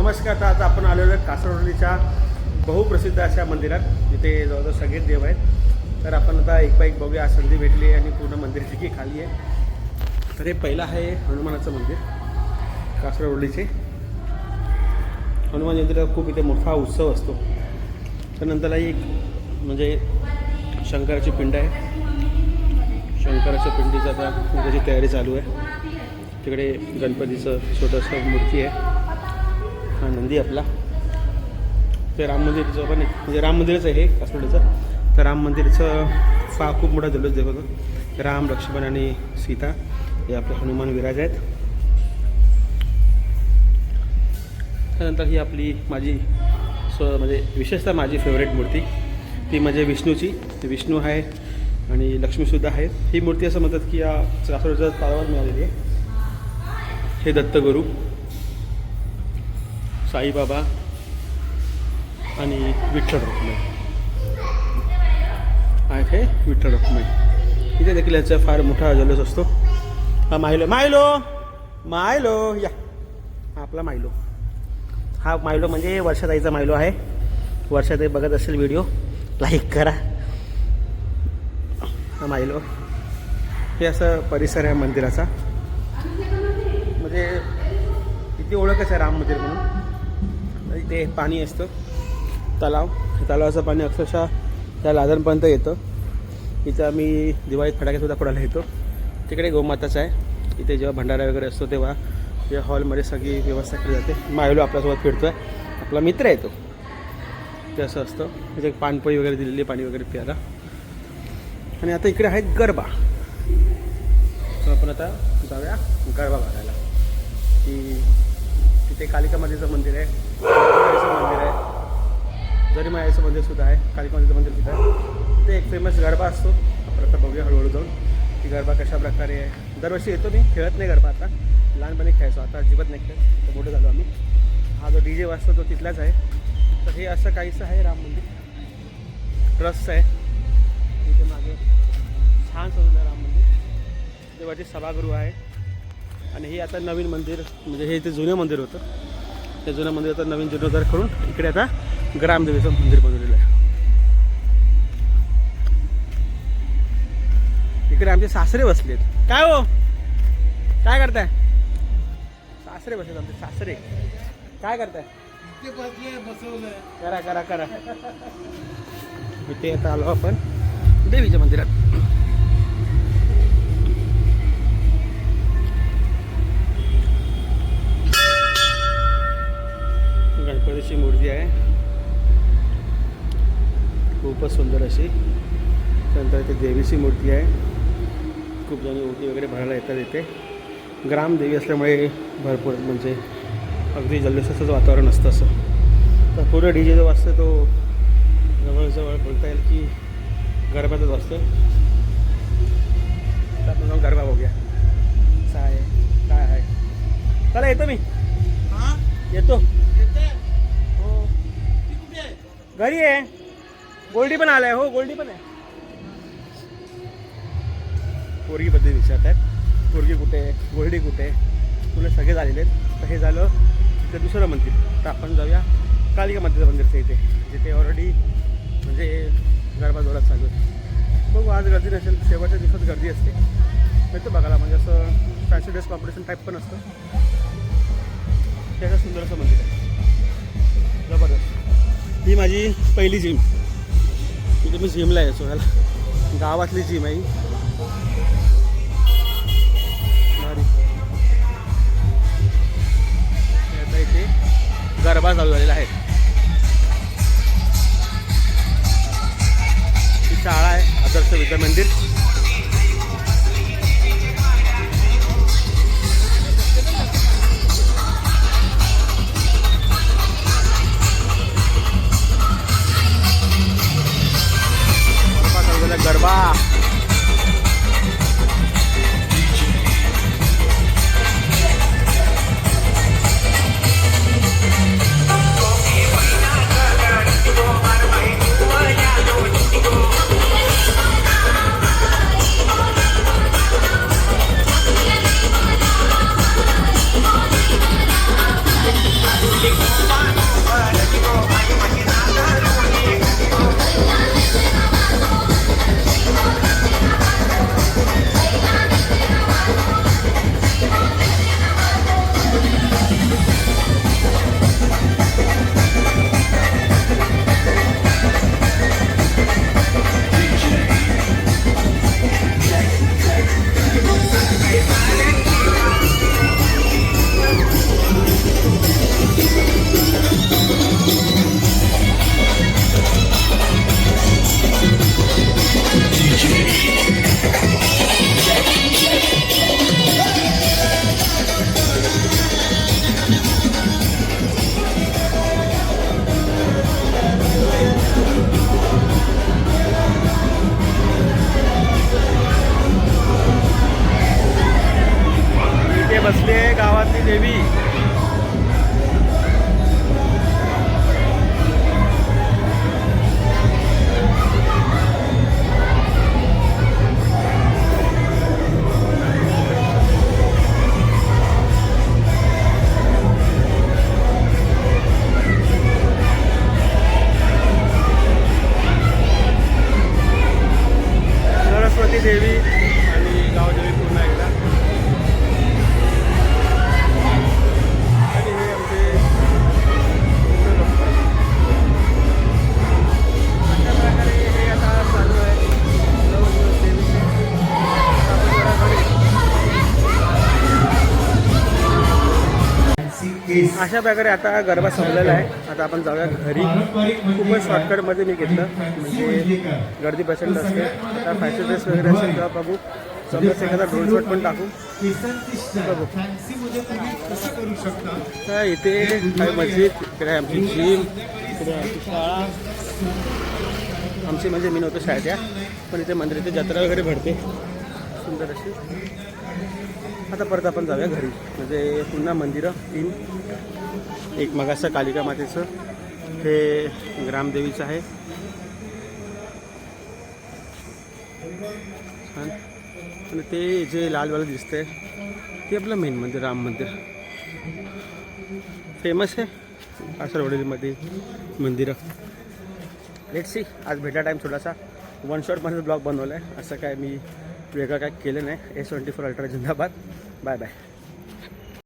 नमस्कार. तर आता आपण आलेलो आहे कासरवलीच्या बहुप्रसिद्ध अशा मंदिरात, जिथे जवळजवळ सगळे देव आहेत. तर आपण आता एक बाय एक बघूया. संधी भेटली आणि पूर्ण मंदिराची की खाली आहे. तर हे पहिलं आहे हनुमानाचं मंदिर कासरवलीचे. हनुमान जयंतीला खूप इथे मोठा उत्सव असतो. त्यानंतरला एक म्हणजे शंकराची पिंड आहे. शंकराच्या पिंडीचं आता त्याची तयारी चालू आहे. तिकडे गणपतीचं छोटंसं मूर्ती आहे. हा नंदी आपला. ते राम मंदिरचं पण म्हणजे राम मंदिरच आहे हे कासरवलीचं. तर राम मंदिरचं खूप मोठा जल्लोष दाखवतो. राम, लक्ष्मण आणि सीता हे आपले हनुमान विराज आहेत. त्यानंतर ही आपली माझी म्हणजे विशेषतः माझी फेवरेट मूर्ती ती म्हणजे विष्णूची. विष्णू आहे आणि लक्ष्मीसुद्धा आहे. ही मूर्ती असं म्हणतात की या कासरवलीच्या तळावर मिळालेली आहे. हे दत्तगुरू, साईबाबा आणि विठ्ठल रुक्मिणी आहेत. हे विठ्ठल रुक्मिणी. इथे देखील याचा फार मोठा जल्लोष असतो. हा मायलो मायलो मायलो या आपला मायलो. हा मायलो म्हणजे वर्षाताईचा मायलो आहे. वर्षाताई बघत असेल व्हिडिओ, लाईक करा. हा मायलो. हे असं परिसर आहे मंदिराचा. म्हणजे इथे ओळखच आहे राम मंदिर म्हणून. इथे पाणी असतं, तलाव. तलावाचं पाणी अक्षरशः त्या लादनपर्यंत येतं. इथं आम्ही दिवाळीत फटाकेसुद्धा फोडायला येतो. तिकडे गोमाताचं आहे. इथे जेव्हा भंडारा वगैरे असतो तेव्हा या हॉलमध्ये सगळी व्यवस्था केली जाते. मायलो आपल्यासोबत फिरतो आहे, आपला मित्र आहे तो. ते असं असतं. तिथे पानपोळी वगैरे दिलेली, पाणी वगैरे प्यायला. आणि आता इकडे आहेत गरबा. तर आपण आता जाऊया गरबा बघायला. की तिथे कालिका मातेचं मंदिर आहे, मंदिर आहे, जरी मायाचं मंदिरसुद्धा आहे, कालिका मातेचं मंदिर सुद्धा आहे. ते एक फेमस गरबा असतो. आपण आता बघूया हळूहळू जाऊन की गरबा कशा प्रकारे आहे. दरवर्षी येतो मी. खेळत नाही गरबा आता. लहानपणी खेळायचो, आता अजिबात नाही खेळत. तर मोठं झालो आम्ही. हा जो DJ वाजतो तो तिथलाच आहे. तर हे असं काहीसं आहे राम मंदिर. ट्रस्ट आहे तिथे मागे. छान सजवलं राम मंदिर. देवाची सभागृह आहे. आणि हे आता नवीन मंदिर म्हणजे हे इथे जुनं मंदिर होतं. ते जुनं मंदिर आता नवीन जीर्णोद्धार करून इकडे आता ग्रामदेवीचं मंदिर बनवलेलं आहे. इकडे आमचे सासरे बसलेत. काय हो, काय करताय? सासरे बसलेत आमचे सासरे. काय करताय? करा करा करा. इथे आता आलो आपण देवीच्या मंदिरात. गणपतीची मूर्ती आहे, खूपच सुंदर अशी. त्यानंतर इथे देवीची मूर्ती आहे. खूप जणी ओटी वगैरे भरायला येतात इथे. ग्रामदेवी असल्यामुळे भरपूर म्हणजे अगदी जल्लोषाचंच वातावरण असतं असं. तर पूर्ण DJ जो वाजतो तो जवळजवळ बोलता येईल की गरबातच वाजतो. तर आपण जाऊन गरबा बघूया कसं आहे काय आहे. चला येतो मी. येतो हो, घरी आहे. गोल्डी पण आलाय. हो गोल्डी पण आहे. पोरगीबद्दल विचारत आहेत. पोरगी कुठे आहे, गोल्डी कुठे आहे. तुला सगळे झालेले आहेत. तर हे झालं ते दुसरं मंदिर. तर आपण जाऊया कालिका मातेचं मंदिरचं इथे, जिथे ऑलरेडी म्हणजे गरबा जोरात चालू आहे. बघू आज गर्दी नसेल, शेवटच्या दिवसात गर्दी असते. मिळतं बघायला. म्हणजे असं फॅन्सी ड्रेस कॉम्पिटिशन टाईप पण असतं. त्याचं सुंदर असं मंदिर आहे, जबरदस्त. ही माझी पहिली जिम. इथे मी जिमला यायचो. ह्याला गावातली जिम आहे. आता इथे गरबा चालू झालेला आहे. ही शाळा आहे, आदर्श विद्या मंदिर. गरबा अशा प्रकारे आता गरबा संपलेला आहे. आता आपण जाऊया घरी. खूपच शॉर्टकटमध्ये मी घेतलं, म्हणजे गर्दी प्रचंड असते. आता फॅशन ड्रेस वगैरे असेल तेव्हा बघू. समजा एखादा ड्रोन शॉट पण टाकू बघू. तर इथे आहे मस्जिद, इकडे आहे आमची जिम, इकडे आमची शाळा. आमची म्हणजे मी नव्हतो शाळेत या, पण इथे मंदिर, इथे जत्रा वगैरे भरते सुंदर अशी. आता परत आपण जाऊया घरी, म्हणजे पुन्हा मंदिरं 3. एक मगाचं कालिका मातेचं, हे ग्रामदेवीचं आहे छान. आणि ते जे लालवालं दिसतंय ते आपलं मेन मंदिर, राम मंदिर फेमस आहे कासरवाडीमध्ये मंदिरं. लेट्स सी, आज भेटला टाईम थोडासा 1 शॉटमध्ये ब्लॉग बनवला आहे. असं काय मी वेगळं काय केलं नाही. S24 अल्ट्रा जिंदाबाद. Bye bye.